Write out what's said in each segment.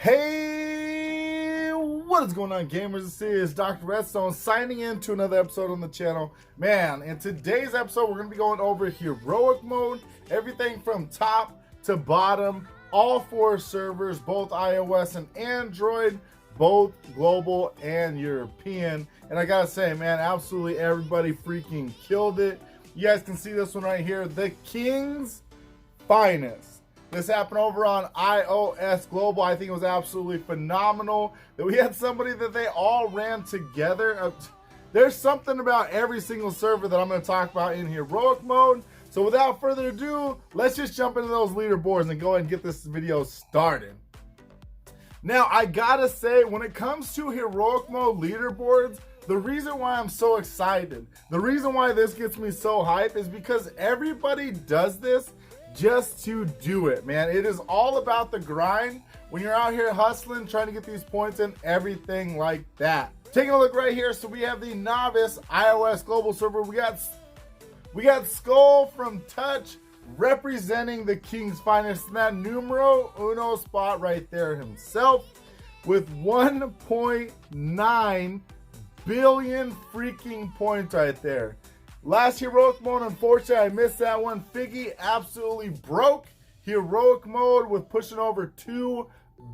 Hey, what is going on, gamers? This is Doctorredstone signing in to another episode on the channel. Man, in today's episode, we're going to be going over heroic mode, everything from top to bottom, all 4 servers, both iOS and Android, both global and European. And I gotta say, man, absolutely everybody freaking killed it. You guys can see this one right here, the King's Finest. This happened over on iOS Global. I think it was absolutely phenomenal that we had somebody that they all ran together. There's something about every single server that I'm going to talk about in heroic mode. So without further ado, let's just jump into those leaderboards and go ahead and get this video started. Now, I gotta say, when it comes to heroic mode leaderboards, the reason why I'm so excited, the reason why this gets me so hyped is because everybody does this just to do it, man. It is all about the grind when you're out here hustling, trying to get these points and everything like that. Taking a look right here, so we have the novice iOS global server. We got Skull from Touch representing the King's Finest in that numero uno spot right there himself with 1.9 billion freaking points right there. Last heroic mode, unfortunately, I missed that one. Figgy absolutely broke heroic mode with pushing over 2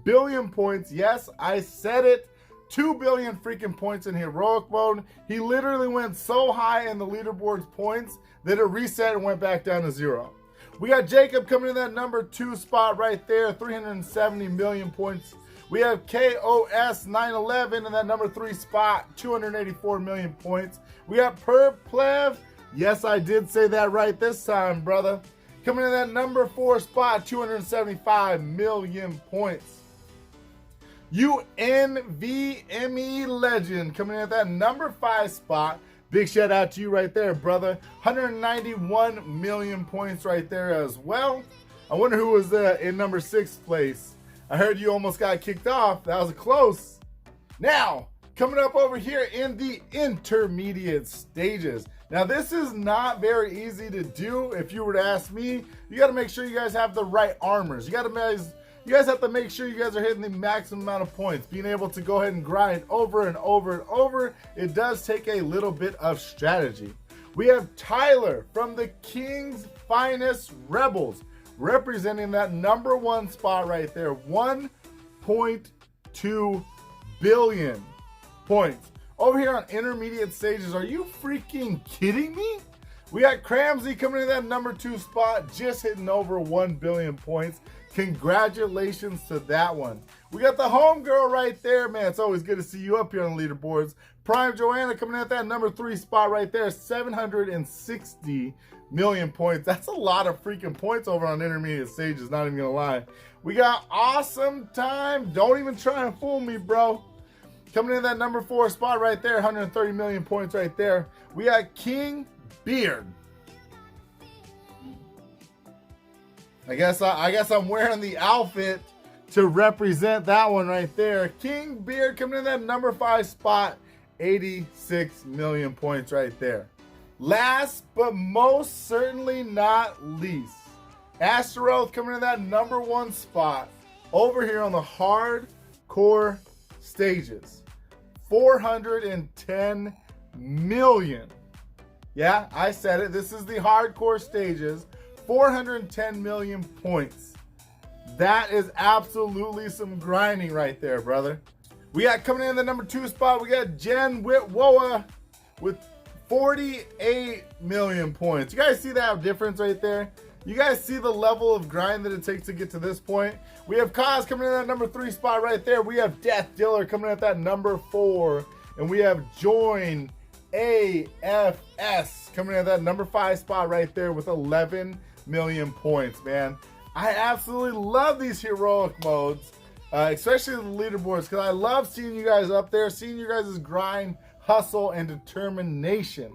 billion points. Yes, I said it. 2 billion freaking points in heroic mode. He literally went so high in the leaderboard's points that it reset and went back down to 0. We got Jacob coming in that number 2 spot right there, 370 million points. We have KOS911 in that number 3 spot, 284 million points. We got Perplev. Yes, I did say that right this time, brother. Coming in that number 4 spot, 275 million points. UNVME Legend coming in at that number 5 spot. Big shout out to you right there, brother. 191 million points right there as well. I wonder who was in number 6th place. I heard you almost got kicked off. That was close. Now, coming up over here in the intermediate stages. Now, this is not very easy to do. If you were to ask me, you got to make sure you guys have the right armors. You guys have to make sure you guys are hitting the maximum amount of points. Being able to go ahead and grind over and over and over, it does take a little bit of strategy. We have Tyler from the King's Finest Rebels, representing that number 1 spot right there. 1.2 billion points. Over here on intermediate stages, are you freaking kidding me? We got Cramsey coming in that number 2 spot, just hitting over 1 billion points. Congratulations to that one. We got the homegirl right there, man. It's always good to see you up here on the leaderboards. Prime Joanna coming in at that number 3 spot right there, 760 million points. That's a lot of freaking points over on intermediate stages, not even gonna lie. We got Awesome Time. Don't even try and fool me, bro. Coming in that number 4 spot right there, 130 million points right there. We got King Beard. I guess I'm wearing the outfit to represent that one right there. King Beard coming in that number 5 spot, 86 million points right there. Last but most certainly not least, Asteroth coming in that number 1 spot over here on the hardcore stages. 410 million. Yeah, I said it. This is the hardcore stages. 410 million points. That is absolutely some grinding right there, brother. We got coming in the number 2 spot, we got Jen Whitwoa with 48 million points. You guys see that difference right there? You guys see the level of grind that it takes to get to this point? We have Kaz coming in that number 3 spot right there. We have Death Dealer coming in at that number 4. And we have Join AFS coming in at that number 5 spot right there with 11 million points, man. I absolutely love these heroic modes, especially the leaderboards, because I love seeing you guys up there, seeing you guys' grind, hustle, and determination.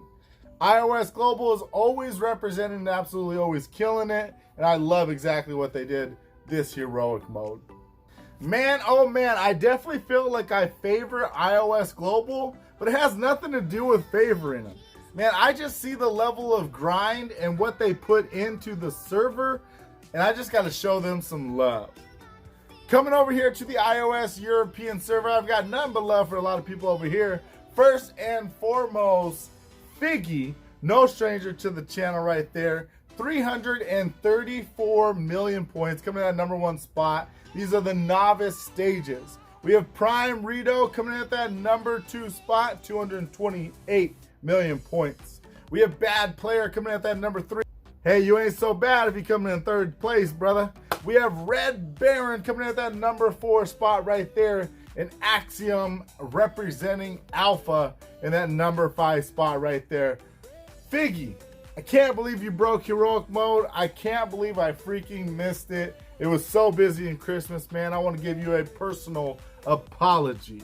iOS Global is always representing and absolutely always killing it, and I love exactly what they did this heroic mode. Man, oh man, I definitely feel like I favor iOS Global, but it has nothing to do with favoring them. Man, I just see the level of grind and what they put into the server, and I just got to show them some love. Coming over here to the iOS European server, I've got none but love for a lot of people over here. First and foremost, Figgy, no stranger to the channel right there. 334 million points, coming in at #1 spot. These are the novice stages. We have Prime Rito coming in at that #2 spot, 228 million points. We have Bad Player coming in at that #3. Hey, you ain't so bad if you coming in 3rd place, brother. We have Red Baron coming in at that #4 spot right there, and Axiom representing Alpha in that #5 spot right there. Figgy, I can't believe you broke heroic mode. I can't believe I freaking missed it. It was so busy in Christmas, man. I want to give you a personal apology.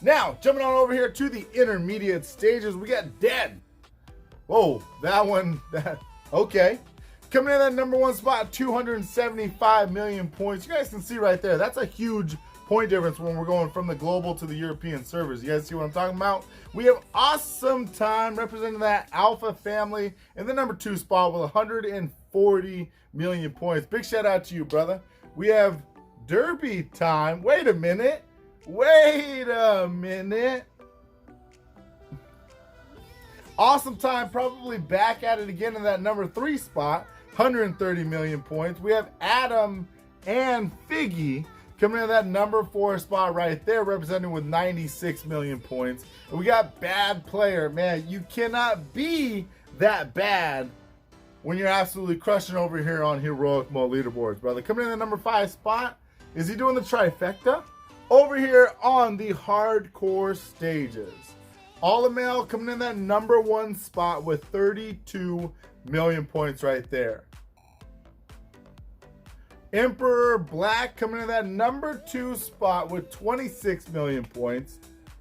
Now, jumping on over here to the intermediate stages, we got Dead. Whoa, that one, okay. Coming in at that #1 spot, 275 million points. You guys can see right there, that's a huge point difference when we're going from the global to the European servers. You guys see what I'm talking about? We have Awesome Time representing that Alpha family in the #2 spot with 140 million points. Big shout out to you, brother. We have Derby Time. Wait a minute. Awesome Time probably back at it again in that #3 spot, 130 million points. We have Adam and Figgy coming in that #4 spot right there, representing with 96 million points. And we got Bad Player. Man, you cannot be that bad when you're absolutely crushing over here on heroic mode leaderboards, brother. Coming in the #5 spot, is he doing the trifecta? Over here on the hardcore stages, All the Mail coming in that #1 spot with 32 million points right there. Emperor Black coming in that #2 spot with 26 million points.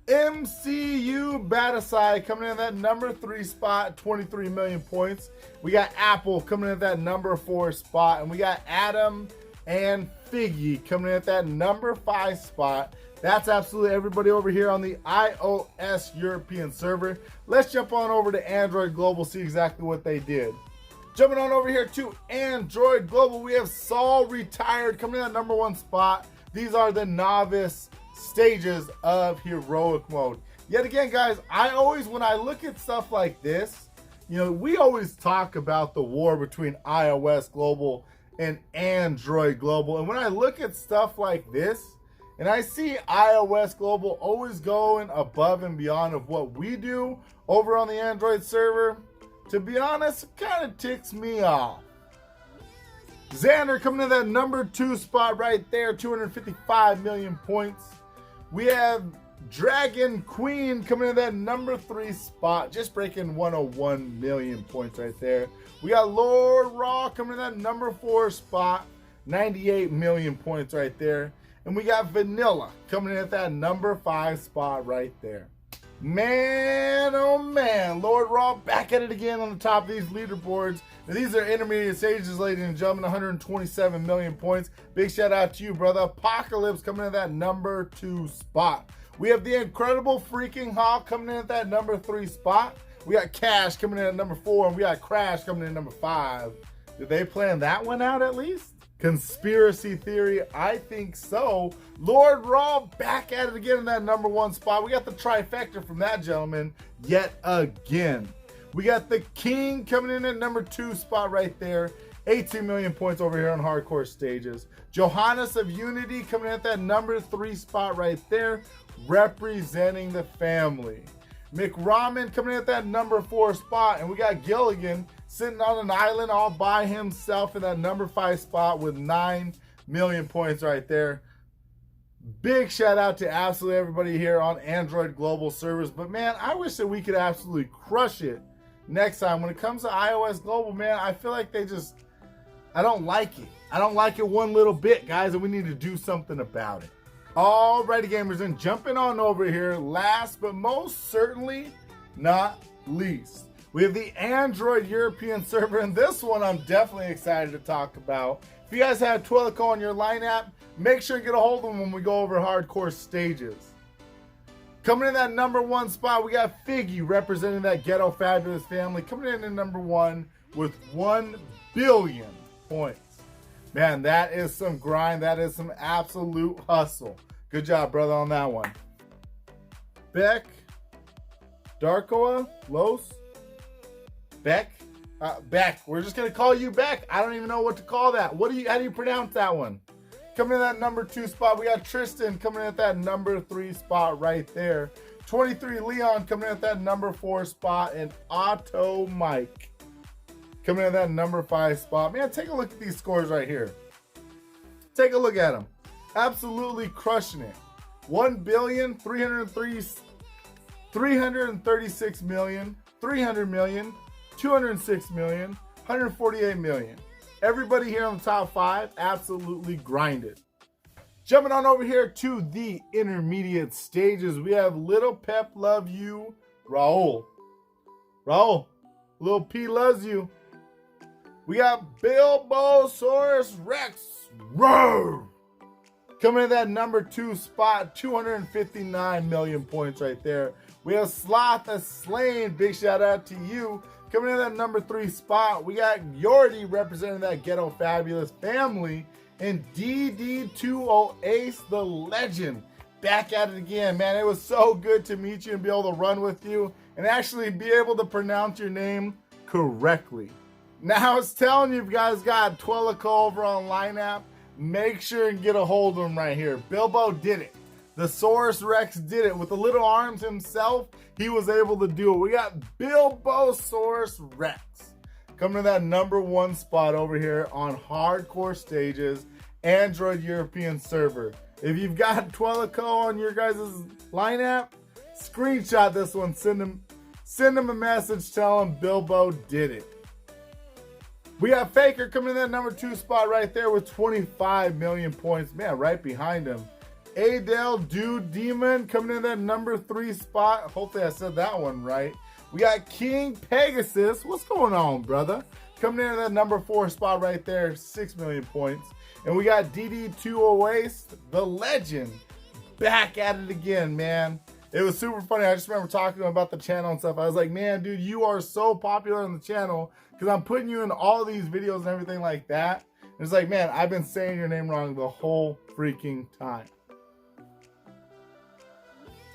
MCU Batasai coming in that #3 spot, 23 million points. We got Apple coming in at that #4 spot, and we got Adam and Figgy coming in at that #5 spot. That's absolutely everybody over here on the iOS European server. Let's jump on over to Android Global, see exactly what they did. Jumping on over here to Android Global, we have Saul Retired coming in at #1 spot. These are the novice stages of heroic mode. Yet again, guys, when I look at stuff like this, you know, we always talk about the war between iOS Global and Android Global. And when I look at stuff like this, and I see iOS Global always going above and beyond of what we do over on the Android server, to be honest, it kind of ticks me off. Xander coming in that #2 spot right there, 255 million points. We have Dragon Queen coming in that #3 spot, just breaking 101 million points right there. We got Lord Raw coming in that #4 spot, 98 million points right there. And we got Vanilla coming in at that #5 spot right there. Man, oh man, Lord Raw back at it again on the top of these leaderboards. Now, these are intermediate stages, ladies and gentlemen, 127 million points. Big shout out to you, brother. Apocalypse coming in at that #2 spot. We have the Incredible Freaking Hawk coming in at that #3 spot. We got Cash coming in at #4, and we got Crash coming in at #5. Did they plan that one out at least? Conspiracy theory, I think so. Lord Raw back at it again in that #1 spot. We got the trifecta from that gentleman yet again. We got the King coming in at #2 spot right there. 18 million points over here on hardcore stages. Johannes of Unity coming in at that #3 spot right there, representing the family. McRamen coming in at that #4 spot, and we got Gilligan sitting on an island all by himself in that #5 spot with 9 million points right there. Big shout out to absolutely everybody here on Android Global servers. But man, I wish that we could absolutely crush it next time. When it comes to iOS Global, man, I feel like I don't like it. I don't like it one little bit, guys, and we need to do something about it. Alrighty, gamers, and jumping on over here, last but most certainly not least, we have the Android European server, and this one I'm definitely excited to talk about. If you guys have Twilico on your lineup, make sure you get a hold of them when we go over hardcore stages. Coming in that #1 spot, we got Figgy representing that Ghetto Fabulous family, coming in at #1 with 1 billion points. Man, that is some grind. That is some absolute hustle. Good job, brother, on that one. Beck, Darkoa, Los, Beck, Beck. We're just gonna call you Beck. I don't even know what to call that. How do you pronounce that one? Coming in that number 2 spot, we got Tristan coming in at that number 3 spot right there. 23 Leon coming in at that number 4 spot, and Otto Mike coming in at that number 5 spot. Man, take a look at these scores right here. Take a look at them. Absolutely crushing it. 1,336,000,000, 300 million, 206 million, 148 million. Everybody here on the top 5 absolutely grinded. Jumping on over here to the intermediate stages, we have Little Pep Love You, Raul. Raul, Little P loves you. We got Bilbosaurus Rex, roar! Coming in that number 2 spot, 259 million points right there. We have Sloth the Slain, big shout out to you. Coming in that number 3 spot, we got Yordi representing that Ghetto Fabulous family. And DD20 Ace, the legend, back at it again. Man, it was so good to meet you and be able to run with you and actually be able to pronounce your name correctly. Now, I was telling you, if you guys got Twilico over on Lineup, make sure and get a hold of him right here. Bilbo did it. The Saurus Rex did it. With the little arms himself, he was able to do it. We got Bilbosaurus Rex coming to that number 1 spot over here on hardcore stages, Android European server. If you've got Twilico on your guys' lineup, screenshot this one, send him a message, tell him Bilbo did it. We got Faker coming in that number 2 spot right there with 25 million points. Man, right behind him. Adele Dude Demon coming in that number 3 spot. Hopefully I said that one right. We got King Pegasus. What's going on, brother? Coming in at that number 4 spot right there, 6 million points. And we got DD20 Ace, the legend, back at it again, man. It was super funny. I just remember talking to him about the channel and stuff. I was like, man, dude, you are so popular on the channel because I'm putting you in all these videos and everything like that. And it's like, man, I've been saying your name wrong the whole freaking time.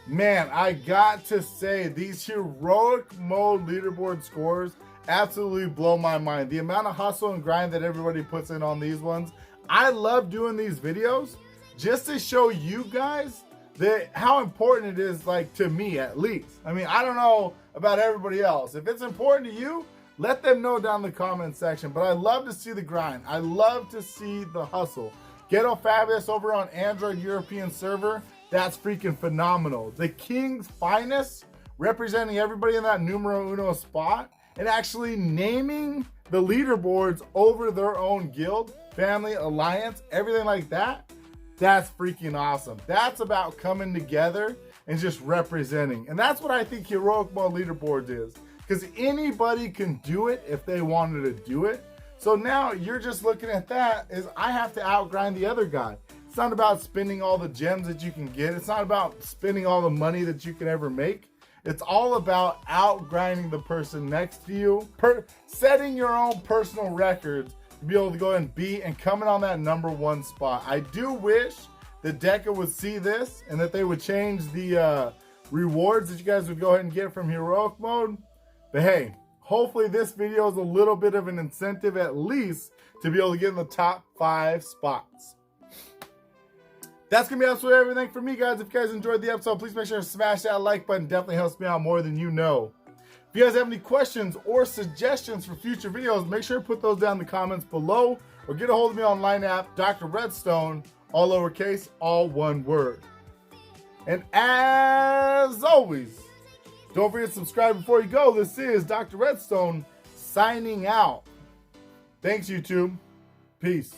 Man, I got to say, these heroic mode leaderboard scores absolutely blow my mind. The amount of hustle and grind that everybody puts in on these ones. I love doing these videos just to show you guys that how important it is, like, to me at least. I mean, I don't know about everybody else. If it's important to you, let them know down in the comment section. But I love to see the grind. I love to see the hustle. Ghetto Fabulous over on Android European server. That's freaking phenomenal. The King's Finest representing everybody in that numero uno spot and actually naming the leaderboards over their own guild, family, alliance, everything like that. That's freaking awesome. That's about coming together and just representing. And that's what I think heroic mode leaderboards is, because anybody can do it if they wanted to do it. So now you're just looking at that as I have to outgrind the other guy. It's not about spending all the gems that you can get. It's not about spending all the money that you can ever make. It's all about outgrinding the person next to you, setting your own personal records to be able to go and beat and coming on that number 1 spot. I do wish that Deca would see this and that they would change the rewards that you guys would go ahead and get from heroic mode. But hey, hopefully this video is a little bit of an incentive at least to be able to get in the top 5 spots. That's going to be absolutely everything for me, guys. If you guys enjoyed the episode, please make sure to smash that like button. Definitely helps me out more than you know. If you guys have any questions or suggestions for future videos, make sure to put those down in the comments below or get a hold of me on Line app, Doctorredstone, all lowercase, all one word. And as always, don't forget to subscribe before you go. This is Dr. Redstone signing out. Thanks, YouTube. Peace.